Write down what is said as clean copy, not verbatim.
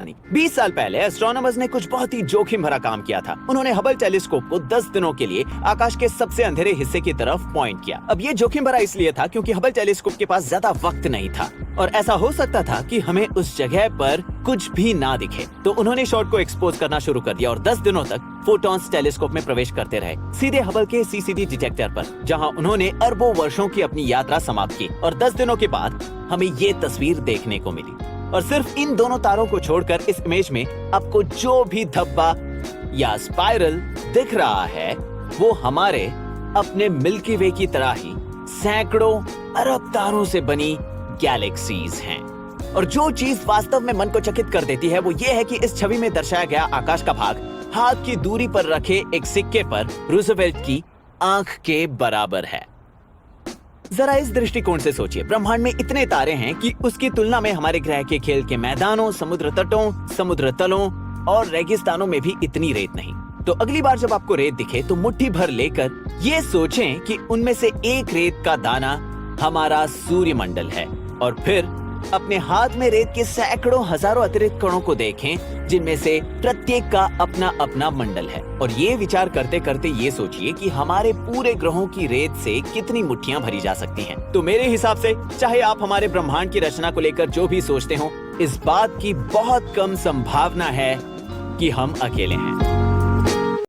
नहीं। 20 साल पहले एस्ट्रोनॉमर्स ने कुछ बहुत ही जोखिम भरा काम किया था। उन्होंने हबल टेलीस्कोप को 10 दिनों के लिए आकाश के सबसे अंधेरे हिस्से की तरफ पॉइंट किया। अब ये जोखिम भरा इसलिए था क्योंकि हबल टेलीस्कोप के पास ज्यादा वक्त नहीं था और ऐसा हो सकता था कि हमें उस जगह पर कुछ भी ना दिखे। तो उन्होंने शॉट को एक्सपोज करना शुरू कर दिया और 10 दिनों तक फोटॉन्स टेलीस्कोप में प्रवेश करते रहे, सीधे हबल के सीसीडी डिटेक्टर पर, जहां उन्होंने अरबों वर्षों की अपनी यात्रा समाप्त की। और 10 दिनों के बाद हमें ये तस्वीर देखने को मिली। और सिर्फ इन दोनों तारों को छोड़कर इस इमेज में आपको जो भी धब्बा या स्पाइरल दिख रहा है वो हमारे अपने मिल्की वे की तरह ही सैकड़ों अरब तारों से बनी गैलेक्सीज हैं। और जो चीज वास्तव में मन को चकित कर देती है वो ये है कि इस छवि में दर्शाया गया आकाश का भाग हाथ की दूरी पर रखे एक सिक्के पर रूजवेल्ट की आंख के बराबर है। जरा इस दृष्टिकोण से सोचिए, ब्रह्मांड में इतने तारे हैं कि उसकी तुलना में हमारे ग्रह के खेल के मैदानों, समुद्र तटों, समुद्र तलों और रेगिस्तानों में भी इतनी रेत नहीं। तो अगली बार जब आपको रेत दिखे तो मुट्ठी भर लेकर ये सोचें कि उनमें से एक रेत का दाना हमारा सूर्यमंडल है, और फिर अपने हाथ में रेत के सैकड़ों हजारों अतिरिक्त कणों को देखें जिनमें से प्रत्येक का अपना अपना मंडल है। और ये विचार करते करते ये सोचिए कि हमारे पूरे ग्रहों की रेत से कितनी मुट्ठियां भरी जा सकती हैं। तो मेरे हिसाब से चाहे आप हमारे ब्रह्मांड की रचना को लेकर जो भी सोचते हो, इस बात की बहुत कम संभावना है कि हम अकेले हैं।